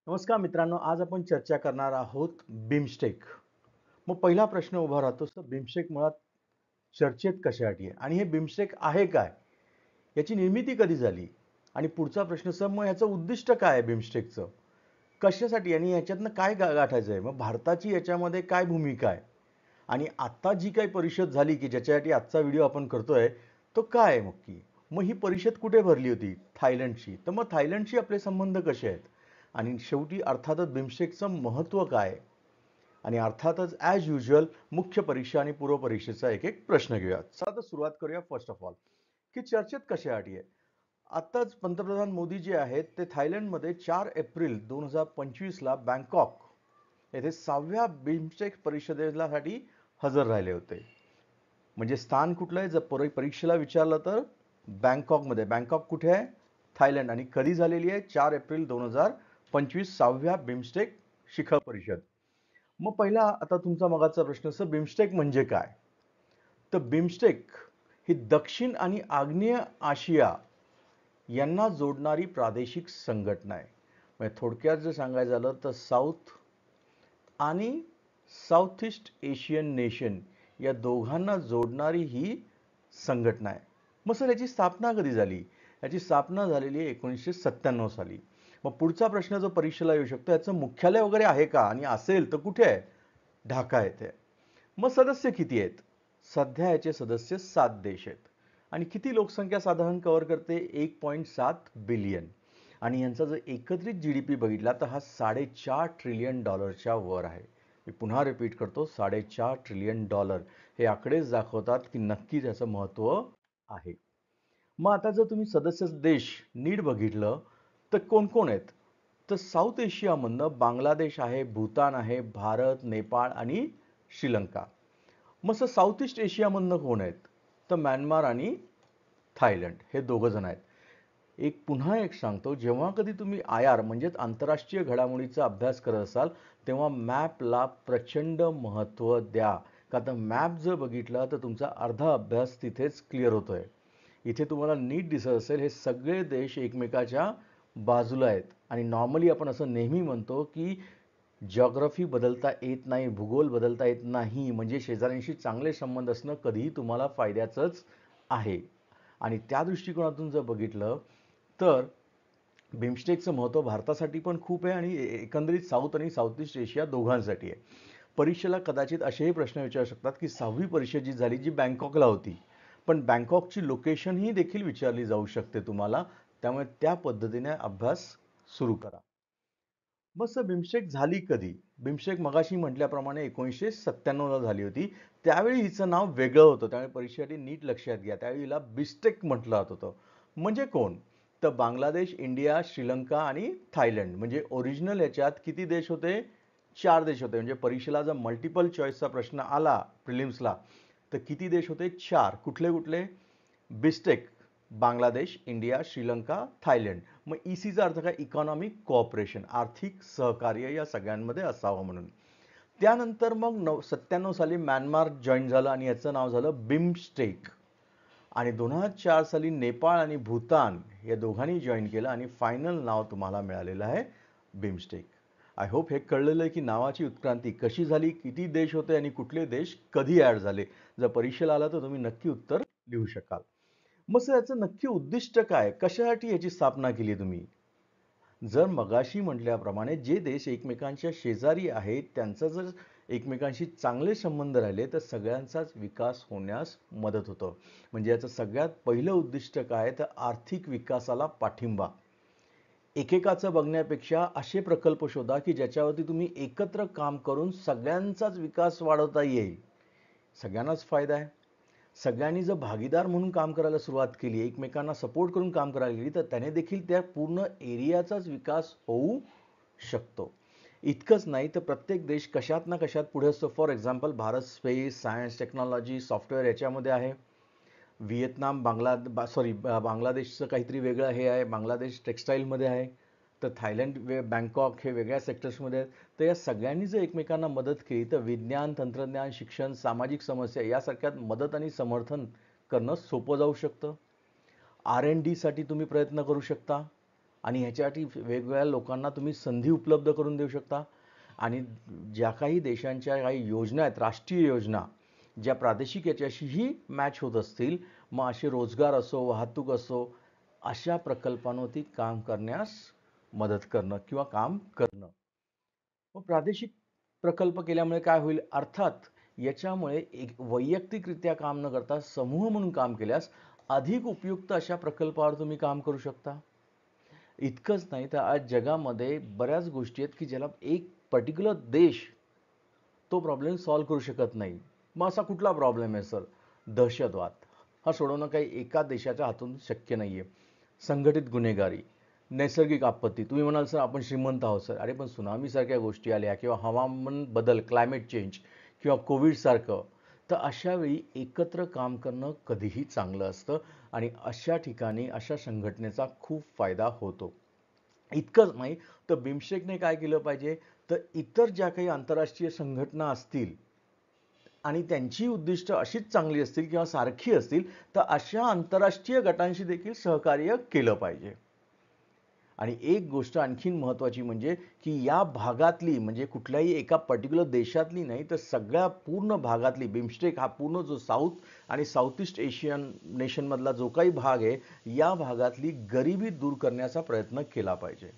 नमस्कार मित्रांनो, आज आपण चर्चा करणार आहोत बिमस्टेक. मग पहिला प्रश्न उभा राहतो, तर बिमस्टेक मुळात चर्चेत कशासाठी आहे आणि हे बिमस्टेक आहे काय? याची निर्मिती कधी झाली? आणि पुढचा प्रश्न, सर मग याचं उद्दिष्ट काय आहे बिमस्टेकचं? कशासाठी आणि याच्यातनं काय गाठायचं आहे? मग भारताची याच्यामध्ये काय भूमिका आहे? आणि आता जी काही परिषद झाली की ज्याच्यासाठी आजचा व्हिडिओ आपण करतोय, तो काय आहे नक्की? मग ही परिषद कुठे भरली होती? थायलंडची. तर मग थायलंडशी आपले संबंध कसे आहेत? आणि शेवटी अर्थातच बिमस्टेकचं महत्त्व काय आहे? आणि अर्थातच ॲज युजल मुख्य परीक्षा आणि पूर्व परीक्षेचा एक एक प्रश्न घेऊया. चला तर सुरुवात करूया फर्स्ट ऑफ ऑल, की चर्चेत कशासाठी आहे. आत्ताच पंतप्रधान मोदी जे आहेत ते थायलंडमध्ये 4 एप्रिल 2025ला बँकॉक येथे 6व्या बिमस्टेक परिषदेसाठी हजर राहिले होते. म्हणजे स्थान कुठलं आहे? जर परीक्षेला विचारलं तर बँकॉकमध्ये. बँकॉक कुठे आहे? थायलंड. आणि कधी झालेली आहे? 4 एप्रिल 2025, 6व्या बिमस्टेक शिखर परिषद. मग पहिला आता तुमचा मगाचा प्रश्न, सर बिमस्टेक म्हणजे काय? तर बिमस्टेक ही दक्षिण आणि आग्नेय आशिया यांना जोडणारी प्रादेशिक संघटना आहे. म्हणजे थोडक्यात जर सांगायचं झालं तर साऊथ आणि साऊथ ईस्ट एशियन नेशन या दोघांना जोडणारी ही संघटना आहे. मग सर याची स्थापना कधी झाली? याची स्थापना झालेली आहे 1997 साली. मग पुढचा प्रश्न जो परीक्षेला येऊ शकतो, याचं मुख्यालय वगैरे आहे का? आणि असेल तर कुठे आहे? ढाका येथे. मग सदस्य किती आहेत? सध्या याचे सदस्य 7 देश आहेत. आणि किती लोकसंख्या साधारण कव्हर करते? 1.7 बिलियन. आणि यांचा जर एकत्रित जीडीपी बघितला तर हा $4.5 ट्रिलियन वर आहे. मी पुन्हा रिपीट करतो, $4.5 ट्रिलियन. हे आकडेच दाखवतात की नक्कीच याचं महत्त्व आहे. मग आता जर तुम्ही सदस्य देश नीट बघितलं तर कोण कोण आहेत? तर साऊथ एशियामधनं बांगलादेश आहे, भूतान आहे, भारत, नेपाळ आणि श्रीलंका. मग साऊथ ईस्ट एशियामधनं कोण आहेत? तर म्यानमार आणि थायलंड हे दोघं जण आहेत. पुन्हा एक सांगतो, जेव्हा कधी तुम्ही आय-आर म्हणजेच आंतरराष्ट्रीय घडामोडीचा अभ्यास करत असाल तेव्हा मॅपला प्रचंड महत्त्व द्या. का तर मॅप जर बघितला तर तुमचा अर्धा अभ्यास तिथेच क्लिअर होतोय. इथे तुम्हाला नीट दिसत असेल, हे सगळे देश एकमेकाच्या बाजूला आहेत. आणि नॉर्मली आपण असं नेहमी म्हणतो की जिओग्राफी बदलता येत नाही, भूगोल बदलता येत नाही, म्हणजे शेजाऱ्यांशी चांगले संबंध असणं कधीही तुम्हाला फायद्याचंच आहे. आणि त्या दृष्टिकोनातून जर बघितलं तर बिमस्टेकचं महत्त्व भारतासाठी पण खूप आहे आणि एकंदरीत साऊथ आणि साऊथ ईस्ट एशिया दोघांसाठी आहे. परीक्षेला कदाचित असेही प्रश्न विचारू शकतात की 6वी परिषद जी झाली जी बँकॉकला होती, पण बँकॉकची लोकेशन ही देखील विचारली जाऊ शकते तुम्हाला. त्यामुळे त्या पद्धतीने अभ्यास सुरू करा. मग सर बिमस्टेक झाली कधी? बिमस्टेक मगाशी म्हटल्याप्रमाणे 1997ला झाली होती. त्यावेळी हिचं नाव वेगळं होतं. त्यामुळे परीक्षेसाठी नीट लक्षात घ्या. त्यावेळी हिला बिस्टेक म्हटलं जात होतं. म्हणजे कोण? तर बांगलादेश, इंडिया, श्रीलंका आणि थायलंड. म्हणजे ओरिजिनल याच्यात किती देश होते? 4 देश होते. म्हणजे परीक्षेला जर मल्टिपल चॉईसचा प्रश्न आला प्रिलिम्सला तर किती देश होते? 4. कुठले कुठले? बिस्टेक, बांगलादेश, इंडिया, श्रीलंका, थायलंड. मग ईसीचा अर्थ काय? इकॉनॉमिक कोऑपरेशन, आर्थिक सहकार्य या सगळ्यांमध्ये असावं म्हणून. त्यानंतर मग 97 साली म्यानमार जॉईन झालं आणि याचं नाव झालं बिमस्टेक. आणि 2004 साली नेपाळ आणि भूतान या दोघांनी जॉईन केलं आणि फायनल नाव तुम्हाला मिळालेलं आहे बिमस्टेक. आय होप हे कळलेलं आहे की नावाची उत्क्रांती कशी झाली, किती देश होते आणि कुठले देश कधी ॲड झाले. जर परीक्षेला आला तर तुम्ही नक्की उत्तर लिहू शकाल. मग सर याचं नक्की उद्दिष्ट काय? कशासाठी याची स्थापना केली तुम्ही? जर मगाशी म्हटल्याप्रमाणे जे देश एकमेकांच्या शेजारी आहेत त्यांचा जर एकमेकांशी चांगले संबंध राहिले तर सगळ्यांचाच विकास होण्यास मदत होतं. म्हणजे याचं सगळ्यात पहिलं उद्दिष्ट काय? तर आर्थिक विकासाला पाठिंबा. एकेकाचं बघण्यापेक्षा असे प्रकल्प शोधा की ज्याच्यावरती तुम्ही एकत्र काम करून सगळ्यांचाच विकास वाढवता येईल. सगळ्यांनाच फायदा आहे. सगळ्यांनी जर भागीदार म्हणून काम करायला सुरुवात केली, एकमेकांना सपोर्ट करून काम करायला गेली तर त्याने देखील त्या पूर्ण एरियाचाच विकास होऊ शकतो. इतकंच नाही तर प्रत्येक देश कशात ना कशात पुढे असतो. For example Bharat space, science, technology, software याच्यामध्ये आहे. व्हिएतनाम, बांगलादेशचं काहीतरी वेगळं हे आहे. बांगलादेश टेक्स्टाईलमध्ये आहे. तर थायलंड, बँकॉक हे वेगळ्या सेक्टर्समध्ये आहेत. तर या सगळ्यांनी जर एकमेकांना मदत केली तर विज्ञान, तंत्रज्ञान, शिक्षण, सामाजिक समस्या यासारख्यात मदत आणि समर्थन करणं सोपं जाऊ शकतं. R&D साठी तुम्ही प्रयत्न करू शकता आणि ह्याच्यासाठी वेगवेगळ्या लोकांना तुम्ही संधी उपलब्ध करून देऊ शकता. आणि ज्या काही देशांच्या काही योजना आहेत, राष्ट्रीय योजना, ज्या प्रादेशिक याच्याशीही मॅच होत असतील, मग असे रोजगार असो, वाहतूक असो, अशा प्रकल्पांवरती काम करण्यास मदत करणं किंवा काम करणं. मग प्रादेशिक प्रकल्प केल्यामुळे काय होईल? अर्थात याच्यामुळे एक वैयक्तिकरित्या काम न करता समूह म्हणून काम केल्यास अधिक उपयुक्त अशा प्रकल्पावर तुम्ही काम करू शकता. इतकंच नाही तर आज जगामध्ये बऱ्याच गोष्टी आहेत की ज्याला एक पर्टिक्युलर देश तो प्रॉब्लेम सॉल्व्ह करू शकत नाही. मग असा कुठला प्रॉब्लेम आहे सर? दहशतवाद. हा सोडवणं काही एका देशाच्या हातून शक्य नाही आहे. संघटित गुन्हेगारी, नैसर्गिक आपत्ती. तुम्ही म्हणाल सर आपण श्रीमंत आहोत सर. अरे पण सुनामीसारख्या गोष्टी आल्या किंवा हवामान बदल, क्लायमेट चेंज किंवा कोविडसारखं, तर अशा वेळी एकत्र काम करणं कधीही चांगलं असतं आणि अशा ठिकाणी अशा संघटनेचा खूप फायदा होतो. इतकंच नाही तर बिमस्टेकने काय केलं पाहिजे, तर इतर ज्या काही आंतरराष्ट्रीय संघटना असतील आणि त्यांची उद्दिष्ट अशीच चांगली असतील किंवा सारखी असतील, तर अशा आंतरराष्ट्रीय गटांशी देखील सहकार्य केलं पाहिजे. आणि एक गोष्ट आणखीन महत्त्वाची म्हणजे की या भागातली, म्हणजे कुठल्याही एका पर्टिक्युलर देशातली नाही तर सगळ्या पूर्ण भागातली, बिमस्टेक हा पूर्ण जो साऊथ आणि साऊथ ईस्ट एशियन नेशनमधला जो काही भाग आहे, या भागातली गरिबी दूर करण्याचा प्रयत्न केला पाहिजे.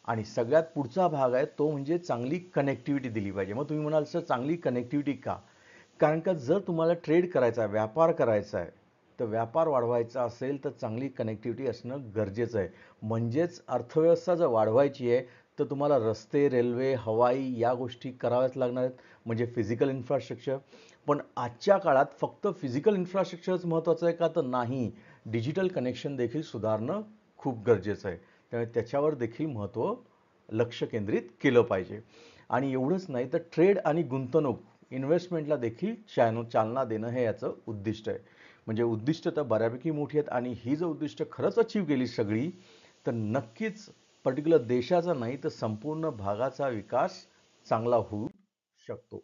आणि सगळ्यात पुढचा भाग आहे तो म्हणजे चांगली कनेक्टिव्हिटी दिली पाहिजे. मग तुम्ही म्हणाल सर चांगली कनेक्टिव्हिटी का? कारण का जर तुम्हाला ट्रेड करायचा आहे, व्यापार करायचा आहे, तर व्यापार वाढवायचा असेल तर चांगली कनेक्टिव्हिटी असणं गरजेचं आहे. म्हणजेच अर्थव्यवस्था जर वाढवायची आहे तर तुम्हाला रस्ते, रेल्वे, हवाई या गोष्टी कराव्याच लागणार आहेत, म्हणजे फिजिकल इन्फ्रास्ट्रक्चर. पण आजच्या काळात फक्त फिजिकल इन्फ्रास्ट्रक्चरच महत्त्वाचं आहे का? तर नाही, डिजिटल कनेक्शन देखील सुधारणं खूप गरजेचं आहे. त्यामुळे त्याच्यावर देखील लक्ष केंद्रित केलं पाहिजे. आणि एवढंच नाही तर ट्रेड आणि गुंतवणूक, इन्व्हेस्टमेंटला देखील चालना देणं हे याचं उद्दिष्ट आहे. म्हणजे उद्दिष्ट तर बऱ्यापैकी मोठी आहेत आणि ही जर उद्दिष्ट खरंच अचीव केली सगळी, तर नक्कीच पर्टिक्युलर देशाचा नाही तर संपूर्ण भागाचा विकास चांगला होऊ शकतो.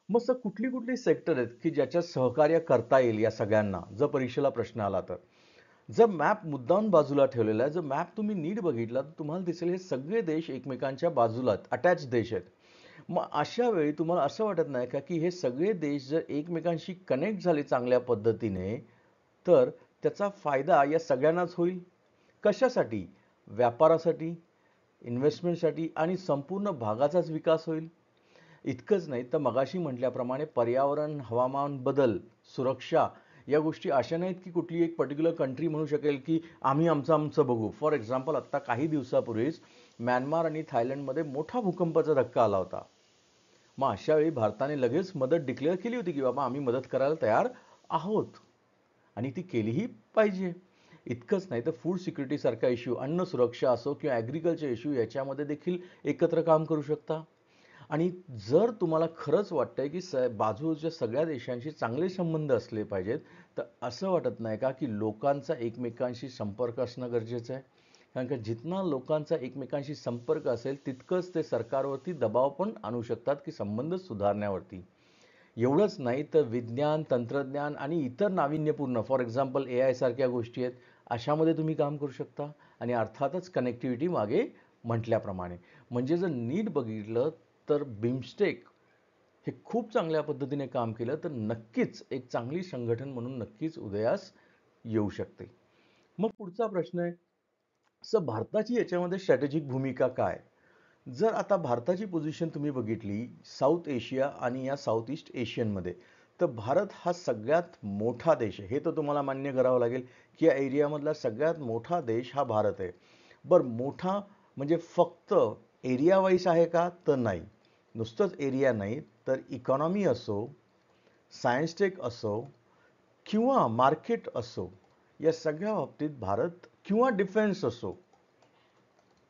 मग सर कुठली कुठली सेक्टर आहेत की ज्याच्यात सहकार्य करता येईल या सगळ्यांना, जर परीक्षेला प्रश्न आला तर? जर मॅप मुद्दाम बाजूला ठेवलेला आहे, जर मॅप तुम्ही नीट बघितला तर तुम्हाला दिसेल हे सगळे देश एकमेकांच्या बाजूला अटॅच देश आहेत. मग अशा वेळी तुम्हाला असं वाटत नाही का की हे सगळे देश जर एकमेकांशी कनेक्ट झाले चांगल्या पद्धतीने, तर त्याचा फायदा या सगळ्यांनाच होईल? कशासाठी? व्यापारासाठी, इन्व्हेस्टमेंटसाठी आणि संपूर्ण भागाचाच विकास होईल. इतकंच नाही तर मगाशी म्हटल्याप्रमाणे पर्यावरण, हवामान बदल, सुरक्षा या गोष्टी अशा नाहीत की कुठली एक पर्टिक्युलर कंट्री म्हणू शकेल की आम्ही आमचं आमचं बघू. फॉर एक्झाम्पल आत्ता काही दिवसापूर्वीच म्यानमार आणि थायलंडमध्ये मोठा भूकंपाचा धक्का आला होता. मग अशा वेळी भारताने लगेच मदत डिक्लेअर केली होती की बाबा आम्ही मदत करायला तयार आहोत आणि ती केलीही पाहिजे. इतकंच नाही तर फूड सिक्युरिटीसारखा इश्यू, अन्न सुरक्षा असो किंवा ॲग्रिकल्चर इश्यू, याच्यामध्ये देखील एकत्र काम करू शकता. आणि जर तुम्हाला खरंच वाटतंय की बाजूच्या सगळ्या देशांशी चांगले संबंध असले पाहिजेत, तर असं वाटत नाही का की लोकांचा एकमेकांशी संपर्क असणं गरजेचं आहे? कारण का जितना लोकांचा एकमेकांशी संपर्क असेल तितकंच ते सरकारवरती दबाव पण आणू शकतात की संबंध सुधारण्यावरती. एवढंच नाही तर विज्ञान, तंत्रज्ञान आणि इतर नाविन्यपूर्ण, फॉर एक्झाम्पल AI सारख्या गोष्टी आहेत, अशामध्ये तुम्ही काम करू शकता. आणि अर्थातच कनेक्टिव्हिटी मागे म्हटल्याप्रमाणे. म्हणजे जर नीट बघितलं तर बिमस्टेक हे खूप चांगल्या पद्धतीने काम केलं तर नक्कीच एक चांगली संघटन म्हणून नक्कीच उदयास येऊ शकते. मग पुढचा प्रश्न आहे, सर भारताची याच्यामध्ये स्ट्रॅटेजिक भूमिका काय? जर आता भारताची पोझिशन तुम्ही बघितली साऊथ एशिया आणि या साऊथ ईस्ट एशियनमध्ये, तर भारत हा सगळ्यात मोठा देश आहे. हे तर तुम्हाला मान्य करावं लागेल की या एरियामधला सगळ्यात मोठा देश हा भारत आहे. बरं, मोठा म्हणजे फक्त एरिया वाईज आहे का? तर नाही. नुसतंच एरिया नाही तर इकॉनॉमी असो, सायन्स टेक असो किंवा मार्केट असो, या सगळ्या बाबतीत भारत, किंवा डिफेन्स असो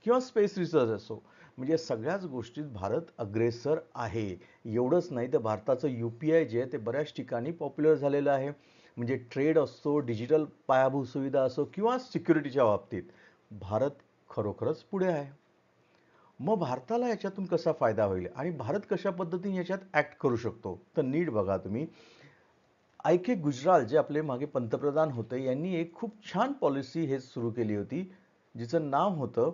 किंवा स्पेस रिसर्च असो, म्हणजे सगळ्याच गोष्टीत भारत अग्रेसर आहे. एवढंच नाही तर भारताचं UPI जे आहे ते बऱ्याच ठिकाणी पॉप्युलर झालेलं आहे. म्हणजे ट्रेड असो, डिजिटल पायाभूत सुविधा असो किंवा सिक्युरिटीच्या बाबतीत भारत खरोखरच पुढे आहे. मग भारताला याच्यातून कसा फायदा होईल आणि भारत कशा पद्धतीने याच्यात ॲक्ट करू शकतो? तर नीट बघा तुम्ही. गुजराल जे आपले मागे पंतप्रधान होते यांनी एक खूप छान पॉलिसी हे सुरू केली होती जिचं नाव होतं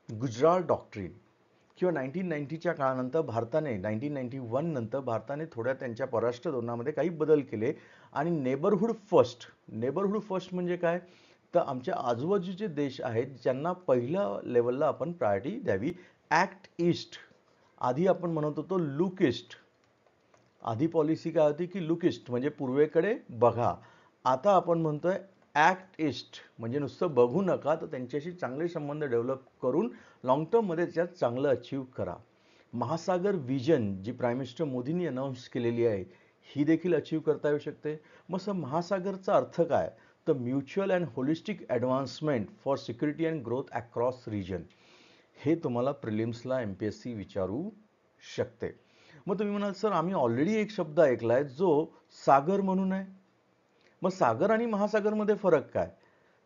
गुजराल डॉक्ट्रीन. किंवा 1990च्या काळानंतर भारताने 1991 नंतर भारताने थोड्या त्यांच्या परराष्ट्र धोरणामध्ये काही बदल केले आणि नेबरहूड फर्स्ट म्हणजे काय, तर आमच्या आजूबाजूचे देश आहेत ज्यांना पहिल्या लेवलला आपण प्रायोरिटी द्यावी. ॲक्ट ईस्ट, आधी आपण म्हणत होतो लुक ईस्ट. आधी पॉलिसी काय होती की लुक ईस्ट म्हणजे पूर्वेकडे बघा. आता आपण म्हणतोय ॲक्ट ईस्ट म्हणजे नुसतं बघू नका, तर त्यांच्याशी चांगले संबंध डेव्हलप करून लॉंग टर्ममध्ये त्यात चांगलं अचीव करा. महासागर विजन जी प्राईम मिनिस्टर मोदींनी अनाऊन्स केलेली आहे, ही देखील अचीव करता येऊ शकते. मग महासागरचा अर्थ काय, तर mutual and holistic advancement for security and growth across region. हे तुम्हाला प्रिलिम्सला MPSC विचारू शकते. मग तुम्ही म्हणाल सर आम्ही ऑलरेडी एक शब्द ऐकलाय जो सागर म्हणून आहे. मग सागर आणि महासागरमध्ये फरक काय,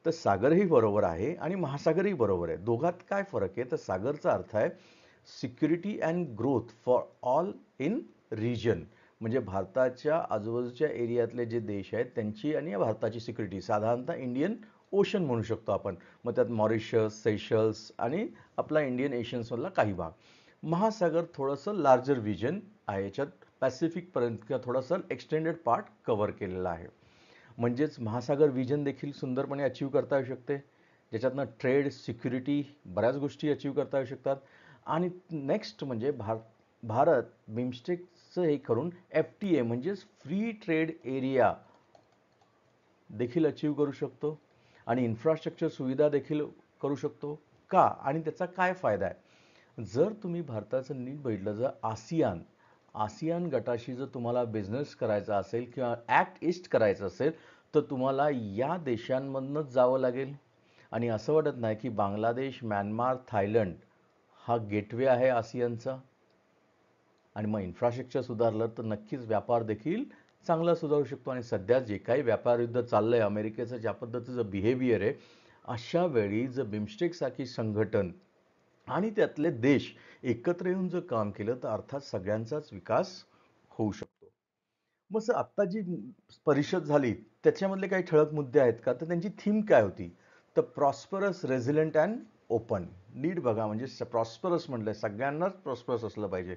तर सागरही बरोबर आहे आणि महासागरही बरोबर आहे. दोघात काय फरक आहे, तर सागरचा अर्थ आहे security and growth for all in region. म्हणजे भारताच्या आजूबाजूच्या एरियातले जे देश आहेत त्यांची आणि भारताची सिक्युरिटी, साधारणतः इंडियन ओशन म्हणू शकतो आपण. मग त्यात मॉरिशस, सेशल्स आणि आपला इंडियन एशियन्समधला काही भाग. महासागर थोडंसं लार्जर विजन आहे, याच्यात पॅसिफिकपर्यंत किंवा थोडंसं एक्सटेंडेड पार्ट कव्हर केलेला आहे. म्हणजेच महासागर विजन देखील सुंदरपणे अचीव करता येऊ शकते, ज्याच्यातनं ट्रेड, सिक्युरिटी, बऱ्याच गोष्टी अचीव करता येऊ शकतात. आणि नेक्स्ट म्हणजे भारत बिमस्टेकचं हे करून FTA म्हणजेच फ्री ट्रेड एरिया देखील अचीव करू शकतो आणि इन्फ्रास्ट्रक्चर सुविधा देखील करू शकतो का, आणि त्याचा काय फायदा आहे. जर तुम्ही भारताचं नीट बघितलं, जर आसियान गटाशी जर तुम्हाला बिझनेस करायचा असेल किंवा ॲक्ट ईस्ट करायचं असेल, तर तुम्हाला या देशांमधनंच जावं लागेल. आणि असं वाटत नाही की बांगलादेश, म्यानमार, थायलंड हा गेटवे आहे आसियानचा. आणि मग इन्फ्रास्ट्रक्चर सुधारलं तर नक्कीच व्यापार देखील चांगला सुधारू शकतो. आणि सध्या जे काही व्यापार युद्ध चाललंय, अमेरिकेचं ज्या पद्धतीचं बिहेवियर आहे, अशा वेळी जर बिमस्टेकसारखी संघटन आणि त्यातले देश एकत्र येऊन जर काम केलं तर अर्थात सगळ्यांचाच विकास होऊ शकतो. मग सर आत्ता जी परिषद झाली त्याच्यामधले काही ठळक मुद्दे आहेत का, तर त्यांची थीम काय होती, तर प्रॉस्परस, रेझिलियंट अँड ओपन. नीट बघा, म्हणजे प्रॉस्परस म्हटलंय, सगळ्यांनाच प्रॉस्परस असलं पाहिजे.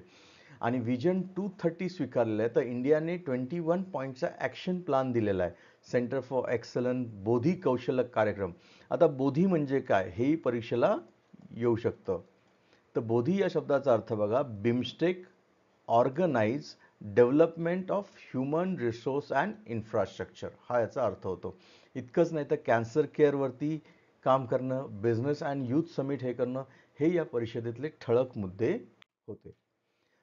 आणि विजन 230 स्वीकारलेलं आहे. तर इंडियाने 21 पॉईंटचा ॲक्शन प्लॅन दिलेला आहे. सेंटर फॉर एक्सलन्स बोधी कौशल्य कार्यक्रम. आता बोधी म्हणजे काय, हेही परीक्षेला येऊ शकतं. तर बोधी या शब्दाचा अर्थ बघा, BIMSTEC organise development of human resource and infrastructure, हा याचा अर्थ होतो. इतकंच नाही तर कॅन्सर केअरवरती काम करणं, बिझनेस अँड यूथ समिट हे करणं, हे या परिषदेतले ठळक मुद्दे होते.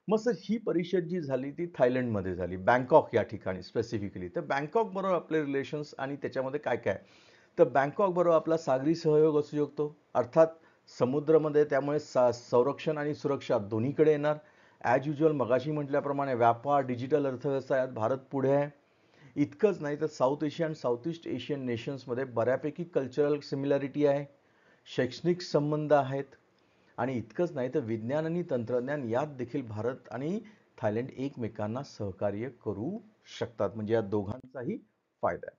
मग सर ही परिषद जी झाली ती थायलंडमध्ये झाली, बँकॉक या ठिकाणी स्पेसिफिकली. तर बँकॉक बरोबर आपले रिलेशन्स आणि त्याच्यामध्ये काय काय, तर बँकॉक बरोबर आपला सागरी सहयोग असू शकतो, अर्थात समुद्रामध्ये, त्यामुळे संरक्षण आणि सुरक्षा दोन्हीकडे येणार. ॲज युजल मगाशी म्हटल्याप्रमाणे व्यापार, डिजिटल अर्थव्यवस्था यात भारत पुढे आहे. इतकंच नाही तर साऊथ एशिया आणि साऊथ ईस्ट एशियन नेशन्समध्ये बऱ्यापैकी कल्चरल सिमिलॅरिटी आहे, शैक्षणिक संबंध आहेत. आणि इतकंच नाही तर विज्ञान आणि तंत्रज्ञान यात देखील भारत आणि थायलंड एकमेकांना सहकार्य करू शकतात. म्हणजे या दोघांचाही फायदा आहे.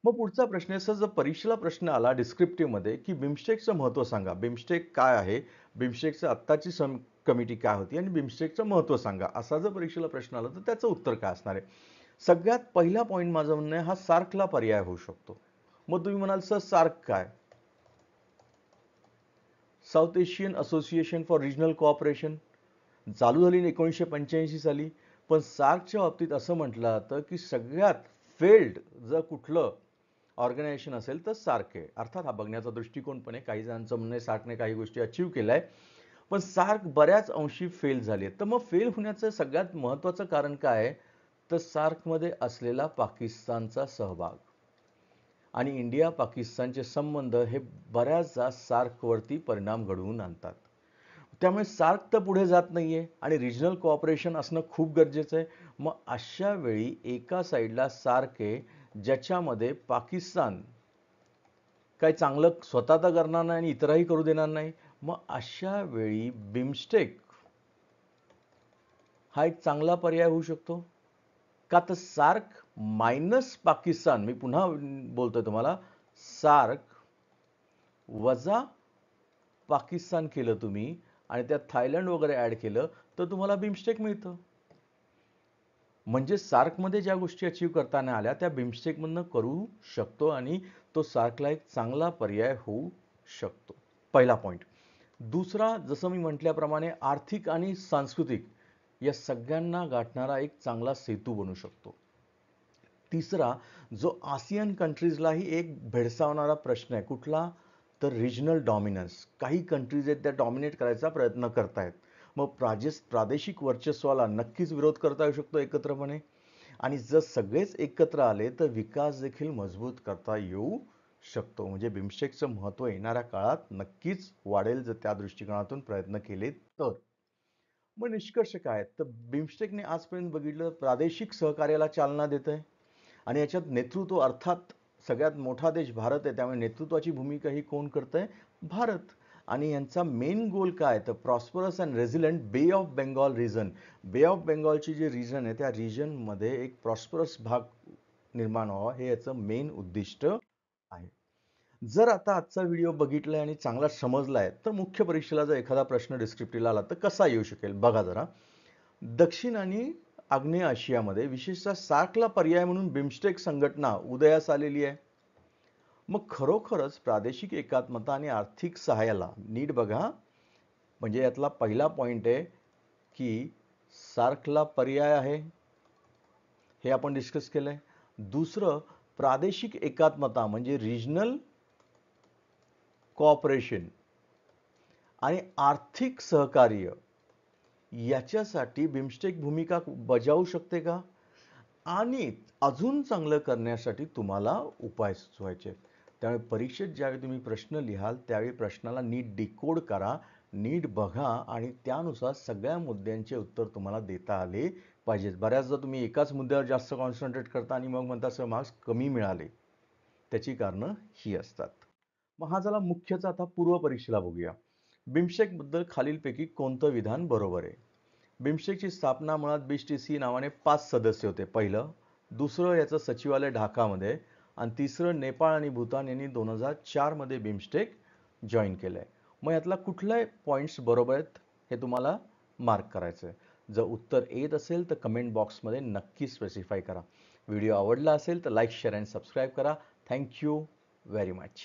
मग पुढचा प्रश्न आहे, सर जर परीक्षेला प्रश्न आला डिस्क्रिप्टिव्हमध्ये की बिमस्टेकचं महत्त्व सांगा, बिमस्टेक काय आहे, बिमस्टेकचं आत्ताची कमिटी काय होती आणि बिमस्टेकचं महत्त्व सांगा, असा जर परीक्षेला प्रश्न आला तर त्याचं उत्तर काय असणार आहे. सगळ्यात पहिला पॉईंट माझं म्हणणं आहे, हा सार्कला पर्याय होऊ शकतो. मग तुम्ही म्हणाल सर सार्क काय, south Asian association for regional cooperation, चालू झाली 1985 साली. पण सार्कच्या बाबतीत असं म्हटलं जातं की सगळ्यात फेल्ड जर कुठलं ऑर्गनायझेशन असेल तर सार्क आहे. अर्थात हा बघण्याचा दृष्टिकोन पण आहे, काही जणांचं म्हणणं आहे सार्कने काही गोष्टी अचीव केल्या आहे, पण सार्क बऱ्याच अंशी फेल झाली आहे. तर मग फेल होण्याचं सगळ्यात महत्त्वाचं कारण काय आहे, तर सार्कमध्ये असलेला पाकिस्तानचा सहभाग आणि इंडिया पाकिस्तानचे संबंध हे बऱ्याचदा सार्कवरती परिणाम घडवून आणतात. त्यामुळे सार्क तर पुढे जात नाहीये आणि रिजनल कोऑपरेशन असणं खूप गरजेचं आहे. मग अशा वेळी एका साईडला सार्क आहे ज्याच्यामध्ये पाकिस्तान काही चांगलं स्वतः तर करणार नाही आणि इतरही करू देणार नाही. मग अशा वेळी बिमस्टेक हा एक चांगला पर्याय होऊ शकतो का, तर सार्क मायनस पाकिस्तान, मी पुन्हा बोलतोय तुम्हाला, सार्क वजा पाकिस्तान केलं तुम्ही आणि त्यात थायलंड वगैरे ॲड केलं तर तुम्हाला बिमस्टेक मिळतं. म्हणजे सार्कमध्ये ज्या गोष्टी अचीव करता नाही आल्या त्या बिमस्टेकमधनं करू शकतो आणि तो सार्कला एक चांगला पर्याय होऊ शकतो. पहिला पॉईंट. दुसरा, जसं मी म्हटल्याप्रमाणे आर्थिक आणि सांस्कृतिक या सगळ्यांना गाठणारा एक चांगला सेतू बनू शकतो. तिसरा, जो आसियन कंट्रीजलाही एक भेडसावणारा प्रश्न आहे, कुठला? तर रिजनल डॉमिनन्स. काही कंट्रीज आहेत त्या डॉमिनेट करायचा प्रयत्न करतायत. मग प्रादेशिक वर्चस्वाला नक्कीच विरोध करता येऊ शकतो एकत्रपणे. आणि जर सगळेच एकत्र आले तर विकास देखील मजबूत करता येऊ शकतो. म्हणजे बिमस्टेकचं महत्त्व येणाऱ्या काळात नक्कीच वाढेल जर त्या दृष्टिकोनातून प्रयत्न केले तर. मग निष्कर्ष काय? तर बिमस्टेकने आजपर्यंत बघितलं प्रादेशिक सहकार्याला चालना देत आहे आणि याच्यात नेतृत्व अर्थात सगळ्यात मोठा देश भारत आहे, त्यामुळे नेतृत्वाची भूमिका ही कोण करतंय? भारत. आणि यांचा मेन गोल काय? तर प्रॉस्परस अँड रेझिलंट बे ऑफ बेंगॉल रिजन. बे ऑफ बेंगॉलची जी रिजन आहे त्या रिजनमध्ये एक प्रॉस्परस भाग निर्माण व्हावा हे याचं मेन उद्दिष्ट आहे. जर आता आजचा व्हिडिओ बघितलाय आणि चांगला समजलाय तर मुख्य परीक्षेला जर एखादा प्रश्न डिस्क्रिप्टिव्हला आला तर कसा येऊ शकेल बघा जरा. दक्षिण आणि आग्नेय आशियामध्ये विशेषतः सार्कला पर्याय म्हणून बिमस्टेक संघटना उदयास आलेली आहे. मग खरोखरच प्रादेशिक एकात्मता आणि आर्थिक सहाय्याला नीट बघा. म्हणजे यातला पहिला पॉइंट आहे की सार्कला पर्याय आहे, हे आपण डिस्कस केलंय. दुसरं, प्रादेशिक एकात्मता म्हणजे रिजनल कॉपरेशन आणि आर्थिक सहकार्य याच्यासाठी बिमस्टेक भूमिका बजावू शकते का? आणि अजून चांगलं करण्यासाठी तुम्हाला उपाय सुचवायचे आहेत. त्यामुळे परीक्षेत ज्यावेळी तुम्ही प्रश्न लिहाल त्यावेळी प्रश्नाला नीट डिकोड करा, नीट बघा आणि त्यानुसार सगळ्या मुद्द्यांचे उत्तर तुम्हाला देता आले पाहिजेत. बऱ्याचदा तुम्ही एकाच मुद्द्यावर जास्त कॉन्सन्ट्रेट करता आणि मग म्हणता सर मार्क्स कमी मिळाले. त्याची कारणं ही असतात. मग हा झाला मुख्यचा. आता पूर्व परीक्षेला बघूया. बिमस्टेकबद्दल खालीलपैकी कोणतं विधान बरोबर आहे? बिमस्टेकची स्थापना मुळात BSTC नावाने 5 सदस्य होते पहिलं. दुसरं, याचं सचिवालय ढाकामध्ये आणि तिसरं, नेपाळ आणि भूतान यांनी 2004 मध्ये बिमस्टेक जॉईन केलंय. मग यातला कुठले पॉईंट्स बरोबर आहेत हे तुम्हाला मार्क करायचं आहे. जर उत्तर येत असेल तर कमेंट बॉक्समध्ये नक्की स्पेसिफाय करा. व्हिडिओ आवडला असेल तर लाईक, शेअर अँड सबस्क्राईब करा. Thank you very much.